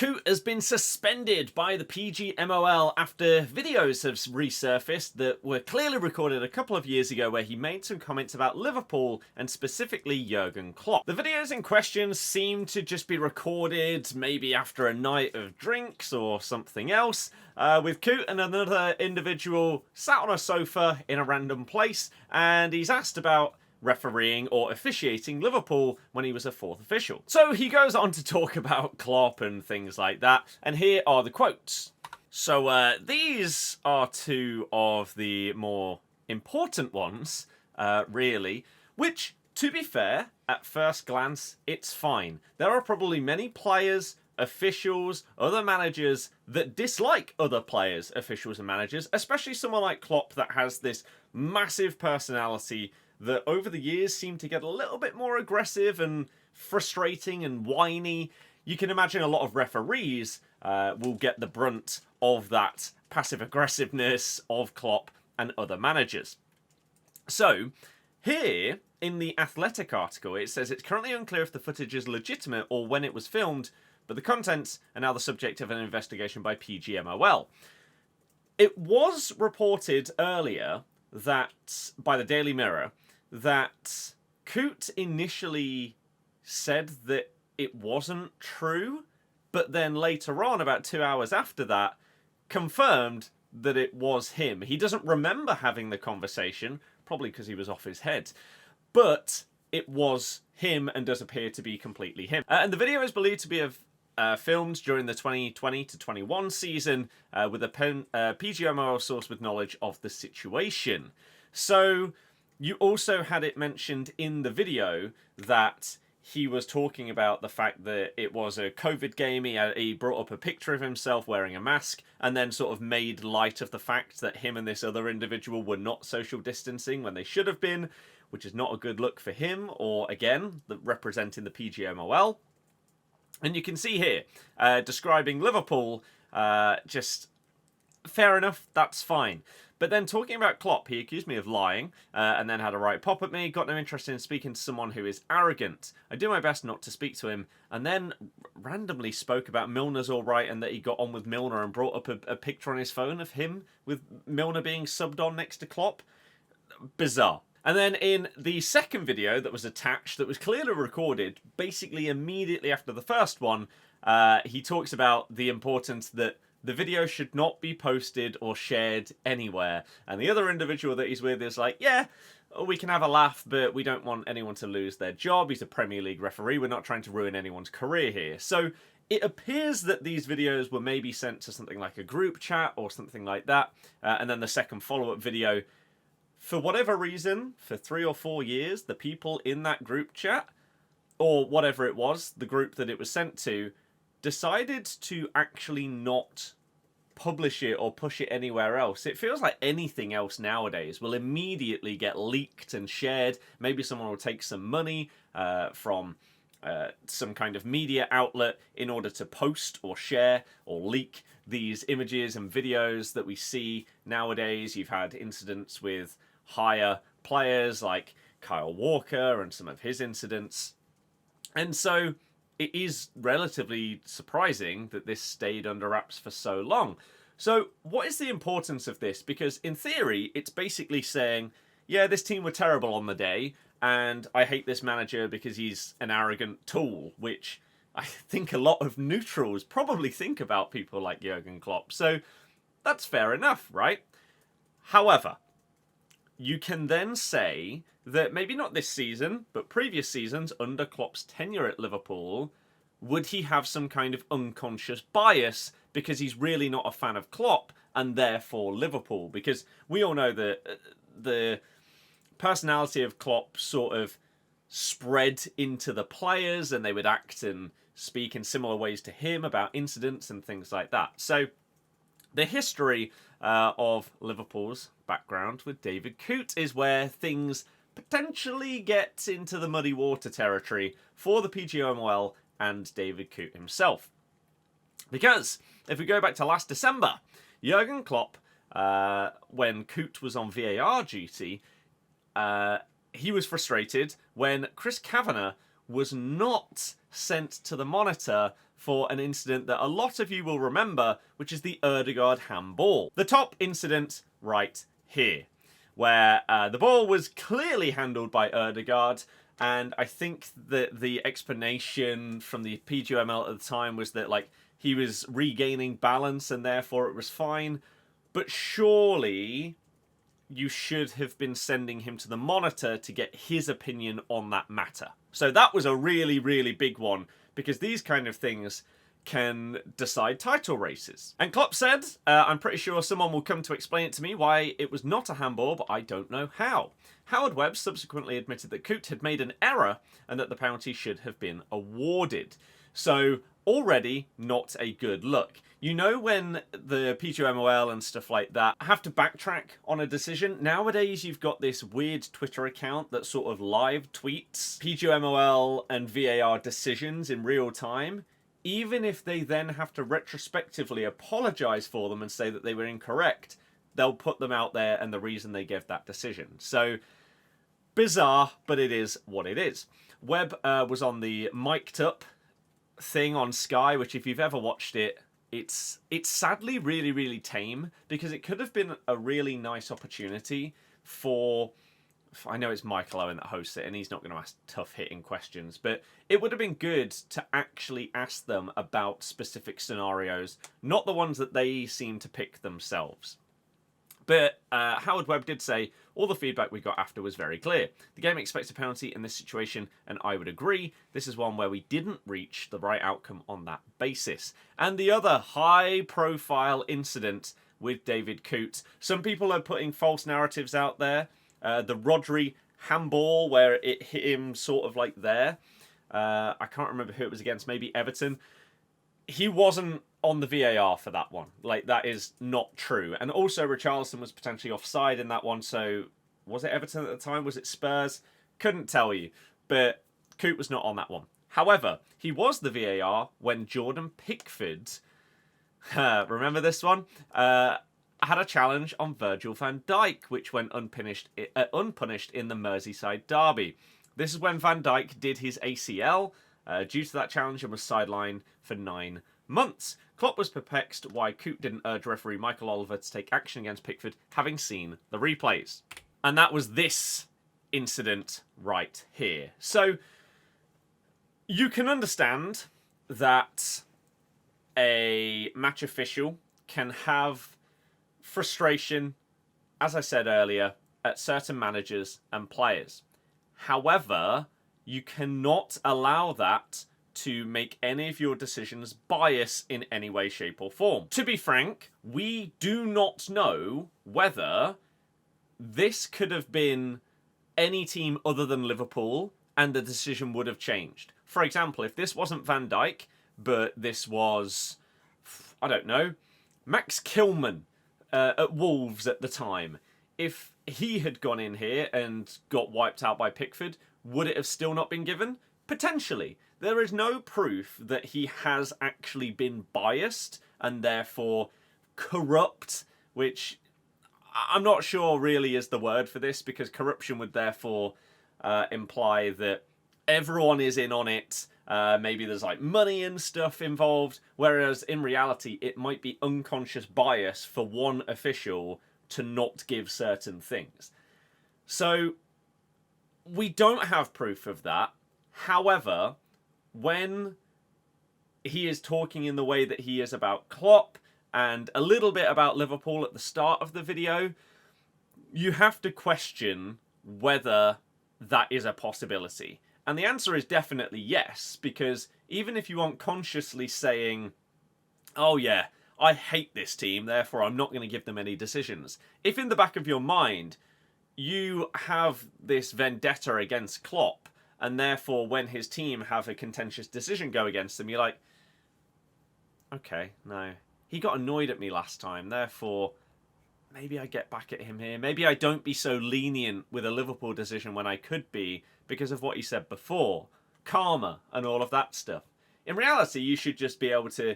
Coote has been suspended by the PGMOL after videos have resurfaced that were clearly recorded a couple of years ago where he made some comments about Liverpool and specifically Jurgen Klopp. The videos in question seem to just be recorded maybe after a night of drinks or something else, with Coote and another individual sat on a sofa in a random place, and he's asked about refereeing or officiating Liverpool when he was a fourth official. So he goes on to talk about Klopp and things like that, and here are the quotes. So these are two of the more important ones, really, which, to be fair, at first glance, it's fine. There are probably many players, officials, other managers that dislike other players, officials and managers, especially someone like Klopp that has this massive personality that over the years seem to get a little bit more aggressive and frustrating and whiny. You can imagine a lot of referees will get the brunt of that passive aggressiveness of Klopp and other managers. So, here in the Athletic article, it says it's currently unclear if the footage is legitimate or when it was filmed, but the contents are now the subject of an investigation by PGMOL. It was reported earlier that, by the Daily Mirror, that Coote initially said that it wasn't true, but then later on, about 2 hours after that, confirmed that it was him. He doesn't remember having the conversation, probably because he was off his head, but it was him and does appear to be completely him. And the video is believed to be filmed during the 2020 to 21 season with a PGMOL source with knowledge of the situation. So you also had it mentioned in the video that he was talking about the fact that it was a COVID game. He brought up a picture of himself wearing a mask and then sort of made light of the fact that him and this other individual were not social distancing when they should have been, which is not a good look for him or, again, representing the PGMOL. And you can see here, describing Liverpool, just fair enough, that's fine. But then talking about Klopp, he accused me of lying, and then had a right pop at me, got no interest in speaking to someone who is arrogant. I do my best not to speak to him, and then randomly spoke about Milner's alright and that he got on with Milner and brought up a picture on his phone of him with Milner being subbed on next to Klopp. Bizarre. And then in the second video that was attached, that was clearly recorded, basically immediately after the first one, he talks about the importance that the video should not be posted or shared anywhere. And the other individual that he's with is like, yeah, we can have a laugh, but we don't want anyone to lose their job. He's a Premier League referee. We're not trying to ruin anyone's career here. So it appears that these videos were maybe sent to something like a group chat or something like that. And then the second follow-up video, for whatever reason, for 3 or 4 years, the people in that group chat, or whatever it was, the group that it was sent to, decided to actually not publish it or push it anywhere else. It feels like anything else nowadays will immediately get leaked and shared. Maybe someone will take some money from some kind of media outlet in order to post or share or leak these images and videos that we see nowadays. You've had incidents with higher players like Kyle Walker and some of his incidents. And so it is relatively surprising that this stayed under wraps for so long. So what is the importance of this? Because in theory, it's basically saying, yeah, this team were terrible on the day, and I hate this manager because he's an arrogant tool, which I think a lot of neutrals probably think about people like Jurgen Klopp. So that's fair enough, right? However, you can then say that maybe not this season, but previous seasons under Klopp's tenure at Liverpool, would he have some kind of unconscious bias because he's really not a fan of Klopp and therefore Liverpool? Because we all know that the personality of Klopp sort of spread into the players and they would act and speak in similar ways to him about incidents and things like that. So the history of Liverpool's background with David Coote is where things potentially get into the muddy water territory for the PGMOL and David Coote himself. Because if we go back to last December, Jurgen Klopp, when Coote was on VAR duty, he was frustrated when Chris Kavanagh was not sent to the monitor for an incident that a lot of you will remember, which is the Odegaard handball. The top incident right here, where the ball was clearly handled by Odegaard, and I think that the explanation from the PGMOL at the time was that, like, he was regaining balance and therefore it was fine. But surely you should have been sending him to the monitor to get his opinion on that matter. So that was a really, really big one, because these kind of things can decide title races. And Klopp said, I'm pretty sure someone will come to explain it to me why it was not a handball, but I don't know how. Howard Webb subsequently admitted that Coote had made an error and that the penalty should have been awarded. So already not a good look. You know, when the PGMOL and stuff like that have to backtrack on a decision, nowadays you've got this weird Twitter account that sort of live tweets PGMOL and VAR decisions in real time. Even if they then have to retrospectively apologise for them and say that they were incorrect, they'll put them out there and the reason they gave that decision. So, bizarre, but it is what it is. Webb was on the mic'd up thing on Sky, which if you've ever watched it, it's sadly really, really tame, because it could have been a really nice opportunity for... I know it's Michael Owen that hosts it, and he's not going to ask tough-hitting questions, but it would have been good to actually ask them about specific scenarios, not the ones that they seem to pick themselves. But Howard Webb did say, all the feedback we got after was very clear. The game expects a penalty in this situation, and I would agree. This is one where we didn't reach the right outcome on that basis. And the other high-profile incident with David Coote. Some people are putting false narratives out there. The Rodri handball, where it hit him sort of like there. I can't remember who it was against, maybe Everton. He wasn't on the VAR for that one. Like, that is not true. And also, Richarlison was potentially offside in that one, so was it Everton at the time? Was it Spurs? Couldn't tell you. But Coote was not on that one. However, he was the VAR when Jordan Pickford, remember this one? Had a challenge on Virgil van Dijk, which went unpunished in the Merseyside derby. This is when Van Dijk did his ACL due to that challenge and was sidelined for 9 months. Klopp was perplexed why Coote didn't urge referee Michael Oliver to take action against Pickford, having seen the replays. And that was this incident right here. So you can understand that a match official can have frustration, as I said earlier, at certain managers and players. However, you cannot allow that to make any of your decisions bias in any way, shape, or form. To be frank, we do not know whether this could have been any team other than Liverpool and the decision would have changed. For example, if this wasn't Van Dijk, but this was, I don't know, Max Kilman at Wolves at the time, if he had gone in here and got wiped out by Pickford, would it have still not been given? Potentially. There is no proof that he has actually been biased and therefore corrupt, which I'm not sure really is the word for this, because corruption would therefore imply that everyone is in on it. Maybe there's like money and stuff involved, whereas in reality it might be unconscious bias for one official to not give certain things. So we don't have proof of that. However, when he is talking in the way that he is about Klopp and a little bit about Liverpool at the start of the video, you have to question whether that is a possibility. And the answer is definitely yes, because even if you aren't consciously saying, oh yeah, I hate this team, therefore I'm not going to give them any decisions, if in the back of your mind you have this vendetta against Klopp, and therefore when his team have a contentious decision go against him, you're like, okay, no, he got annoyed at me last time, therefore maybe I get back at him here. Maybe I don't be so lenient with a Liverpool decision when I could be because of what he said before. Karma and all of that stuff. In reality, you should just be able to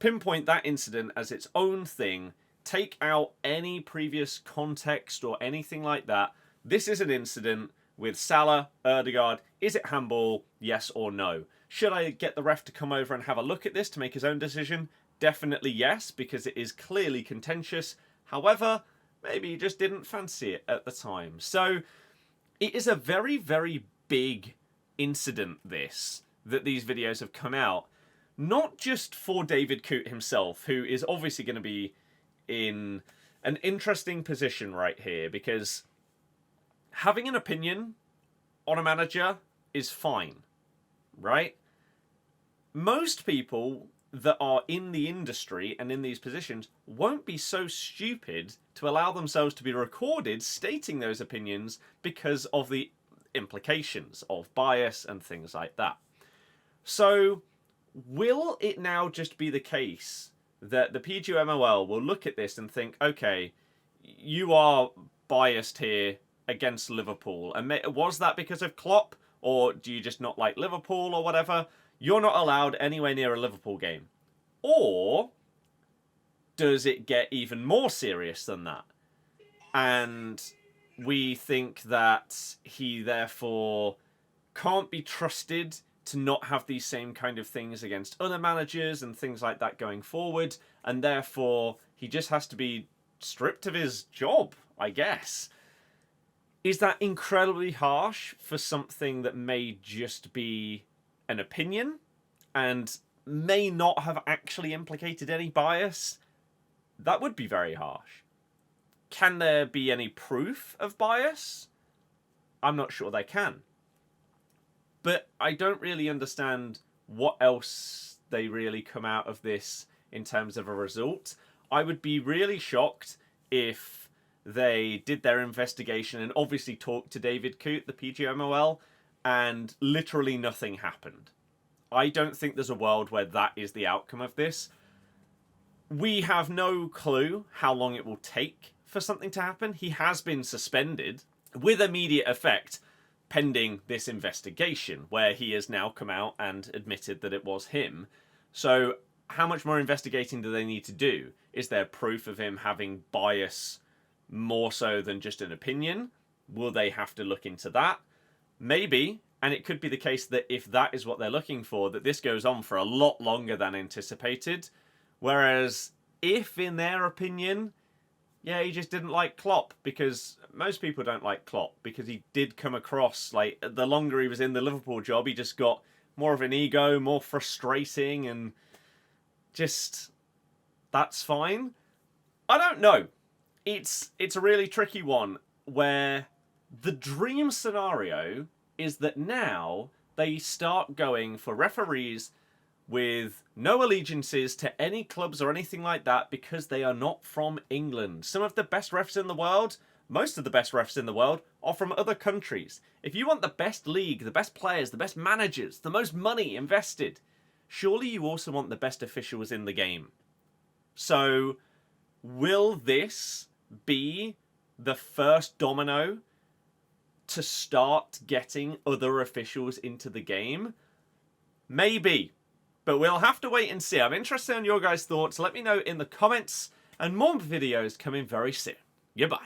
pinpoint that incident as its own thing, take out any previous context or anything like that. This is an incident with Salah, Odegaard. Is it handball? Yes or no? Should I get the ref to come over and have a look at this to make his own decision? Definitely yes, because it is clearly contentious. However, maybe he just didn't fancy it at the time. So it is a very, very big incident, this, that these videos have come out. Not just for David Coote himself, who is obviously going to be in an interesting position right here, because having an opinion on a manager is fine, right? Most people that are in the industry and in these positions won't be so stupid to allow themselves to be recorded stating those opinions because of the implications of bias and things like that. So will it now just be the case that the PGMOL will look at this and think, okay, you are biased here against Liverpool, and was that because of Klopp, or do you just not like Liverpool or whatever? You're not allowed anywhere near a Liverpool game. Or does it get even more serious than that? And we think that he therefore can't be trusted to not have these same kind of things against other managers and things like that going forward, and therefore he just has to be stripped of his job, I guess. Is that incredibly harsh for something that may just be an opinion and may not have actually implicated any bias? That would be very harsh. Can there be any proof of bias? I'm not sure they can. But I don't really understand what else they really come out of this in terms of a result. I would be really shocked if they did their investigation and obviously talked to David Coote, the PGMOL, and literally nothing happened. I don't think there's a world where that is the outcome of this. We have no clue how long it will take for something to happen. He has been suspended with immediate effect pending this investigation, where he has now come out and admitted that it was him. So how much more investigating do they need to do? Is there proof of him having bias more so than just an opinion? Will they have to look into that? Maybe. And it could be the case that if that is what they're looking for, that this goes on for a lot longer than anticipated. Whereas if, in their opinion, yeah, he just didn't like Klopp, because most people don't like Klopp, because he did come across, like, the longer he was in the Liverpool job, he just got more of an ego, more frustrating, and just, that's fine. I don't know. It's a really tricky one, where the dream scenario is that now they start going for referees with no allegiances to any clubs or anything like that, because they are not from England. Some of the best refs in the world, most of the best refs in the world, are from other countries. If you want the best league, the best players, the best managers, the most money invested, surely you also want the best officials in the game. So, will this be the first domino to start getting other officials into the game? Maybe. But we'll have to wait and see. I'm interested in your guys' thoughts. Let me know in the comments. And more videos coming very soon. Goodbye.